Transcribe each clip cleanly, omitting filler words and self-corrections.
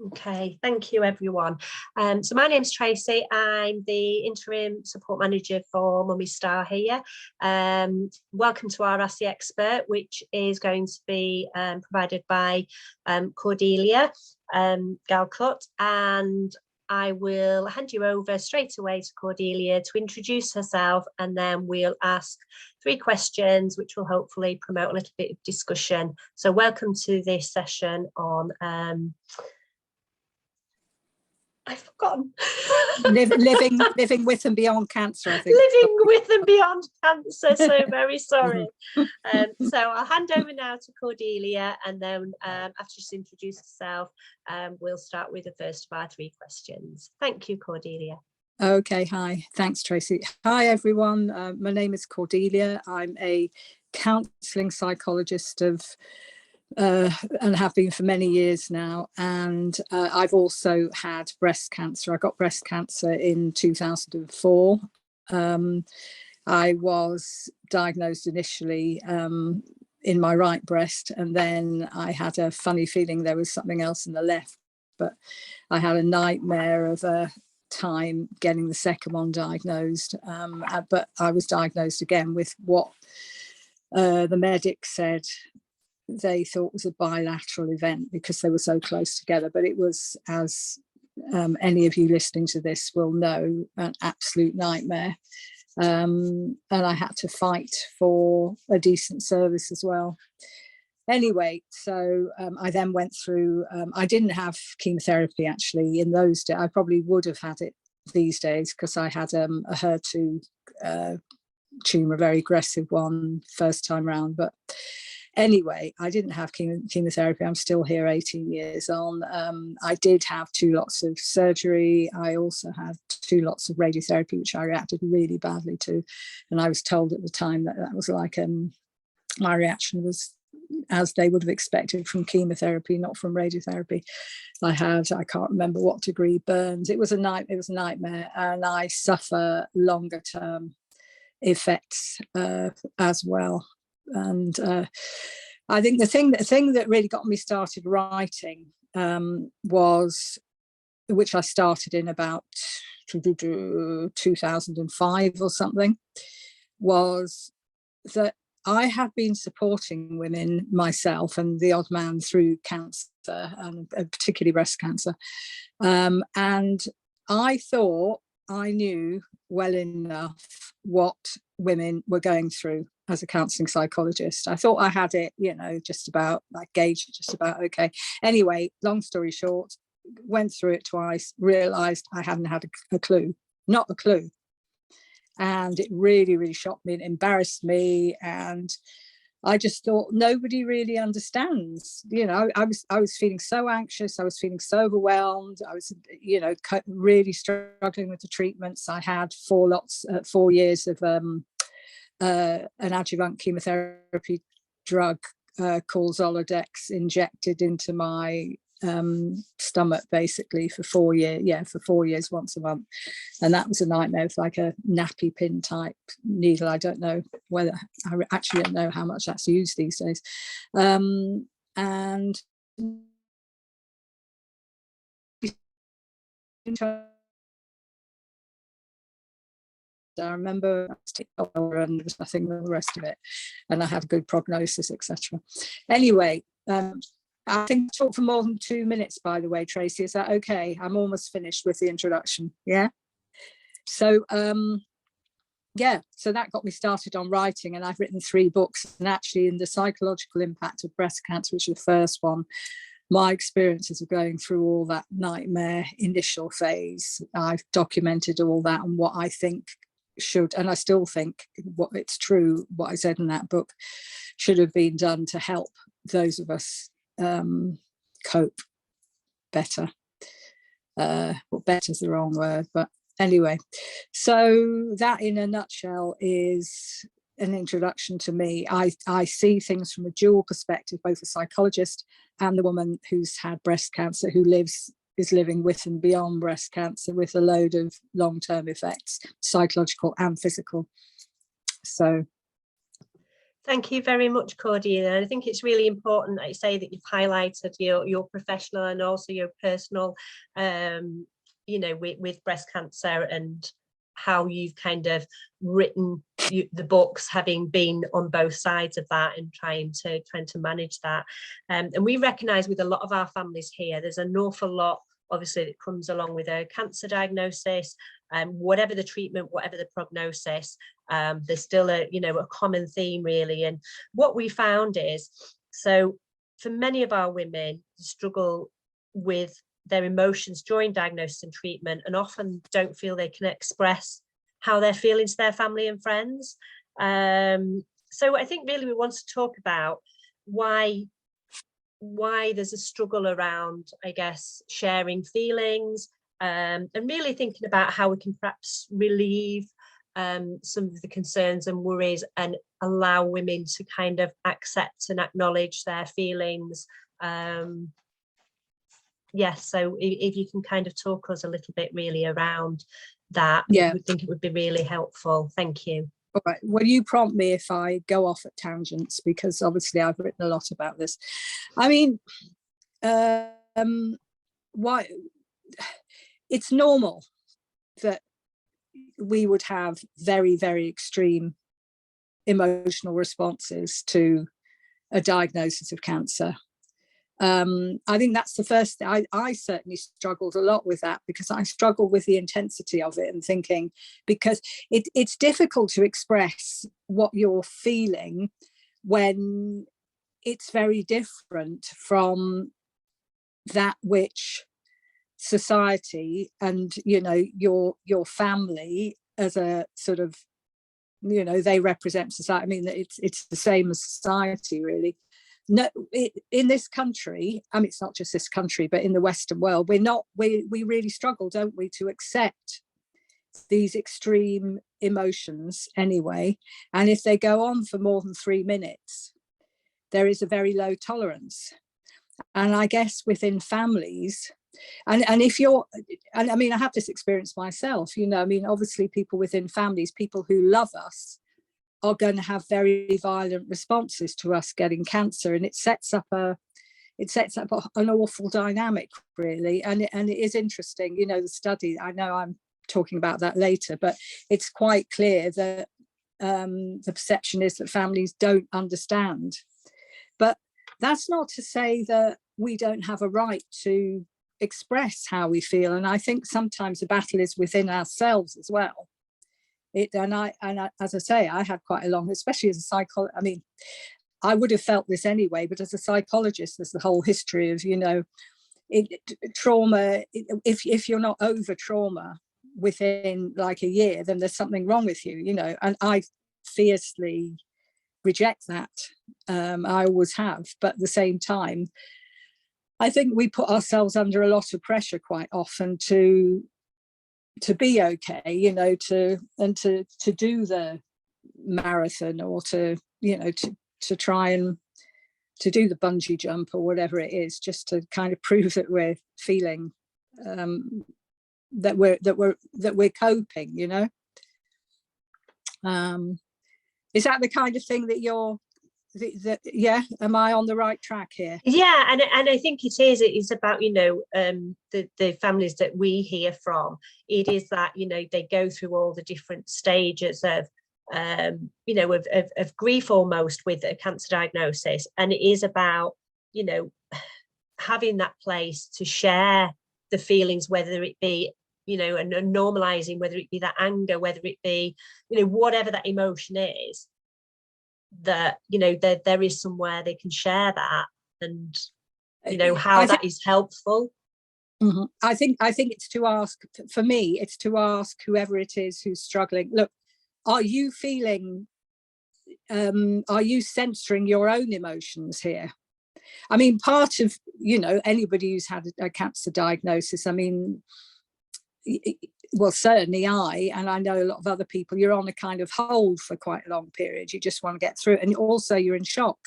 Okay, thank you everyone. So my name's Tracy. I'm the interim support manager for Mummy Star here. Welcome to our Ask the Expert, which is going to be provided by Cordelia Galcut, and I will hand you over straight away to Cordelia to introduce herself, and then we'll ask 3 questions, which will hopefully promote a little bit of discussion. So welcome to this session on I've forgotten. living with and beyond cancer, I think. Living with and beyond cancer, so very sorry. So I'll hand over now to Cordelia, and then after she's introduced herself, we'll start with the first of our 3 questions. Thank you, Cordelia. Okay, hi. Thanks, Tracy. Hi, everyone. My name is Cordelia. I'm a counselling psychologist and have been for many years now, and I've also had breast cancer. I got breast cancer in 2004. I was diagnosed initially in my right breast, and then I had a funny feeling there was something else in the left, but I had a nightmare of a time getting the second one diagnosed, but I was diagnosed again with what the medics said they thought was a bilateral event because they were so close together, but it was, as any of you listening to this will know, an absolute nightmare, and I had to fight for a decent service as well. Anyway, so I then went through, I didn't have chemotherapy actually in those days. I probably would have had it these days because I had a HER2 tumour, a very aggressive one, first time round, but anyway, I didn't have chemotherapy. I'm still here 18 years on. I did have 2 lots of surgery. I also had 2 lots of radiotherapy, which I reacted really badly to. And I was told at the time that that was like, my reaction was as they would have expected from chemotherapy, not from radiotherapy. I can't remember what degree burns. It was a nightmare, and I suffer longer term effects as well. And I think the thing that really got me started writing was, which I started in about 2005 or something, was that I have been supporting women myself and the odd man through cancer, and particularly breast cancer, and I thought I knew well enough what women were going through as a counselling psychologist. I thought I had it, just about, I gauged it just about okay. Anyway, long story short, went through it twice, realised I hadn't had a clue, not a clue. And it really, really shocked me and embarrassed me. And I just thought nobody really understands. I was feeling so anxious. I was feeling so overwhelmed. I was, really struggling with the treatments. I had 4 years of an adjuvant chemotherapy drug called Zoladex injected into my stomach, basically for 4 years. For 4 years, once a month, and that was a nightmare. It's like a nappy pin type needle. I don't know whether, I actually don't know how much that's used these days, and I remember and there was nothing with the rest of it, and I had a good prognosis, etc. Anyway, I think I talked for more than 2 minutes, by the way, Tracy. Is that okay? I'm almost finished with the introduction. Yeah. So so that got me started on writing, and I've written 3 books. And actually, in the psychological impact of breast cancer, which was the first one, my experiences of going through all that nightmare initial phase, I've documented all that and what I think should, and I still think it's true, what I said in that book should have been done to help those of us cope better. Well, better is the wrong word, but anyway, so that in a nutshell is an introduction to me. I see things from a dual perspective, both a psychologist and the woman who's had breast cancer, who is living with and beyond breast cancer with a load of long-term effects, psychological and physical. So Thank you very much, Cordelia. And I think it's really important that you say that you've highlighted your professional and also your personal, with breast cancer, and how you've kind of written the books, having been on both sides of that and trying to manage that. And we recognise with a lot of our families here, there's an awful lot, obviously, that comes along with a cancer diagnosis, whatever the treatment, whatever the prognosis, there's still a common theme, really. And what we found is, so for many of our women, struggle with their emotions during diagnosis and treatment, and often don't feel they can express how they're feeling to their family and friends. So I think really we want to talk about why there's a struggle around, I guess, sharing feelings, and really thinking about how we can perhaps relieve some of the concerns and worries, and allow women to kind of accept and acknowledge their feelings. Yes, so if you can kind of talk us a little bit really around that, Yeah, we think it would be really helpful. Thank you. all right. Well, you prompt me if I go off at tangents, because obviously I've written a lot about this. I mean, why it's normal that we would have very, very extreme emotional responses to a diagnosis of cancer. I think that's the first thing. I certainly struggled a lot with that, because I struggle with the intensity of it, and thinking, because it's difficult to express what you're feeling when it's very different from that which society and your family, as a sort of, they represent society. I mean, it's the same as society, really. No, in this country, I mean, it's not just this country, but in the Western world, we really struggle, don't we, to accept these extreme emotions anyway. And if they go on for more than 3 minutes, there is a very low tolerance. And I guess within families, and if you're, and I mean, I have this experience myself, I mean, obviously people within families, people who love us, are going to have very violent responses to us getting cancer, and it sets up an awful dynamic, really. And it is interesting, the study, I know I'm talking about that later, but it's quite clear that the perception is that families don't understand. But that's not to say that we don't have a right to express how we feel, and I think sometimes the battle is within ourselves as well. And I, as I say, I had quite a long, especially as a psychologist. I mean, I would have felt this anyway, but as a psychologist, there's the whole history of, trauma. If you're not over trauma within like a year, then there's something wrong with you, and I fiercely reject that. I always have. But at the same time, I think we put ourselves under a lot of pressure quite often to be okay, to do the marathon, or to try and to do the bungee jump or whatever it is, just to kind of prove that we're feeling that we're coping. Is that the kind of thing that you're yeah, am I on the right track here? Yeah, and I think it's about the families that we hear from. It is that they go through all the different stages of of grief almost with a cancer diagnosis, and it is about having that place to share the feelings, whether it be and normalizing, whether it be that anger, whether it be whatever that emotion is, that there is somewhere they can share that, and how that is helpful. Mm-hmm. I think it's to ask, for me, it's to ask whoever it is who's struggling, look, are you feeling, are you censoring your own emotions here? I mean, part of anybody who's had a cancer diagnosis, I mean, well, certainly I know a lot of other people, you're on a kind of hold for quite a long period. You just want to get through it. And also you're in shock,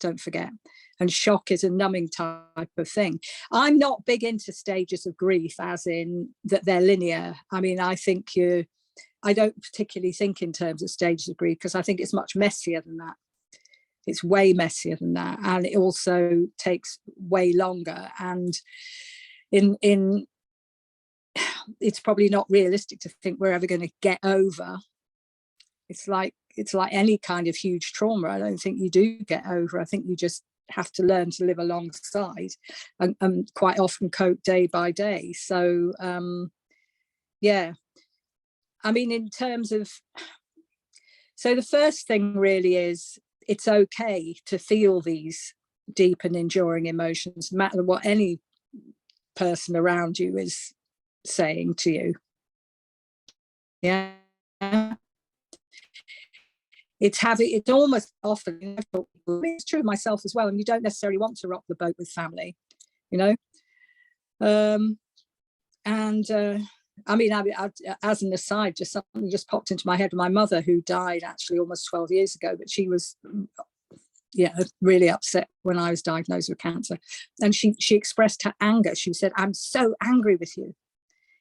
don't forget. And shock is a numbing type of thing. I'm not big into stages of grief, as in that they're linear. I mean, I don't particularly think in terms of stages of grief, because I think it's much messier than that. It's way messier than that, and it also takes way longer. And in it's probably not realistic to think we're ever going to get over. It's like any kind of huge trauma. I don't think you do get over. I think you just have to learn to live alongside and quite often cope day by day. So yeah, I mean, in terms of, so the first thing really is, it's okay to feel these deep and enduring emotions, no matter what any person around you is saying to you. Yeah. It's almost often, it's true of myself as well, and you don't necessarily want to rock the boat with family, you know. I mean, as an aside, just something just popped into my head. My mother, who died actually almost 12 years ago, but she was really upset when I was diagnosed with cancer, and she expressed her anger. She said, "I'm so angry with you."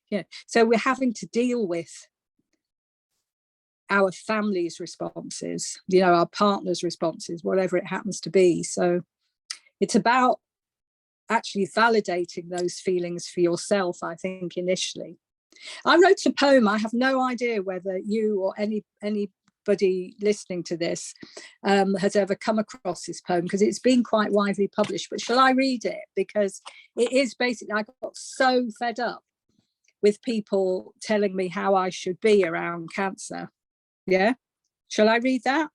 Yeah, so we're having to deal with our family's responses, you know, our partner's responses, whatever it happens to be. So it's about actually validating those feelings for yourself, I think, initially. I wrote a poem. I have no idea whether you or anybody listening to this has ever come across this poem, because it's been quite widely published. But shall I read it? Because it is basically, I got so fed up with people telling me how I should be around cancer. Yeah, shall I read that?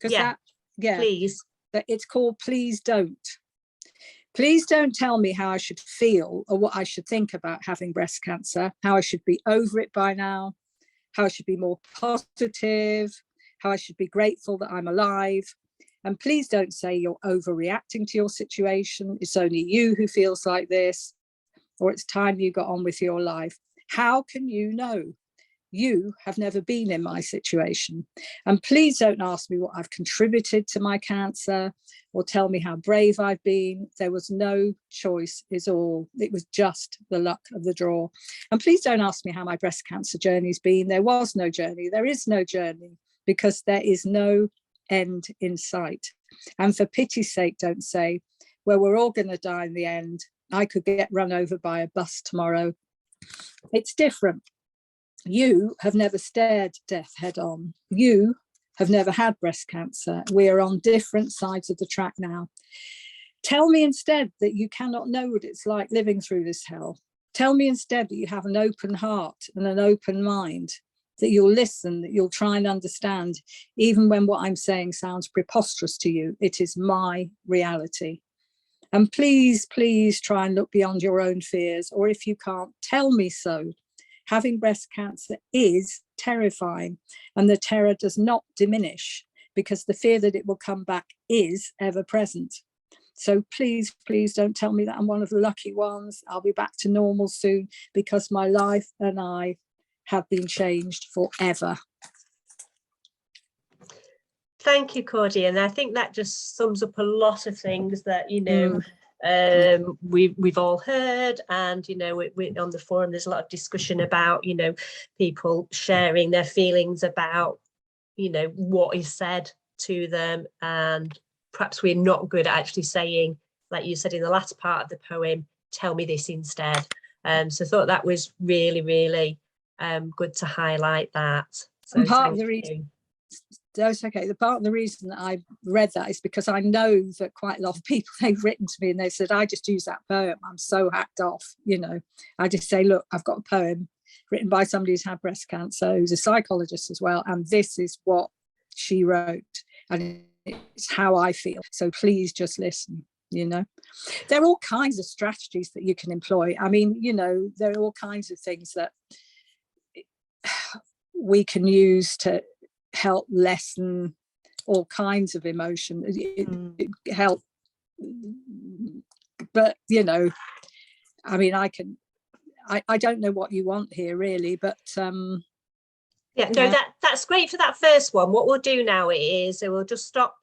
Yeah, please. It's called Please Don't. Please don't tell me how I should feel or what I should think about having breast cancer, how I should be over it by now, how I should be more positive, how I should be grateful that I'm alive. And please don't say you're overreacting to your situation. It's only you who feels like this, or it's time you got on with your life. How can you know? You have never been in my situation. And please don't ask me what I've contributed to my cancer, or tell me how brave I've been. There was no choice is all. It was just the luck of the draw. And please don't ask me how my breast cancer journey's been. There was no journey. There is no journey, because there is no end in sight. And for pity's sake, don't say, well, we're all going to die in the end. I could get run over by a bus tomorrow. It's different. You have never stared death head on. You have never had breast cancer. We are on different sides of the track now. Tell me instead that you cannot know what it's like living through this hell. Tell me instead that you have an open heart and an open mind, that you'll listen, that you'll try and understand, even when what I'm saying sounds preposterous to you. It is my reality. And please, please try and look beyond your own fears, or if you can't, tell me so. Having breast cancer is terrifying, and the terror does not diminish, because the fear that it will come back is ever present. So please, please don't tell me that I'm one of the lucky ones. I'll be back to normal soon, because my life and I have been changed forever. Thank you, Cordy. And I think that just sums up a lot of things that, you know, we've all heard. And, you know, we on the forum, there's a lot of discussion about, you know, people sharing their feelings about, you know, what is said to them. And perhaps we're not good at actually saying, like you said in the last part of the poem, tell me this instead. So I thought that was really, really good to highlight that. So part of the reason, that's okay. The part of the reason that I read that is because I know that quite a lot of people, they've written to me and they said, I just use that poem. I'm so hacked off, you know. I just say, look, I've got a poem written by somebody who's had breast cancer, who's a psychologist as well, and this is what she wrote, and it's how I feel. So please just listen. You know, there are all kinds of strategies that you can employ. I mean, you know, there are all kinds of things that we can use to help lessen all kinds of emotion. It help, but you know, I mean, I don't know what you want here really, but yeah, no, that's great for that first one. What we'll do now is we'll just stop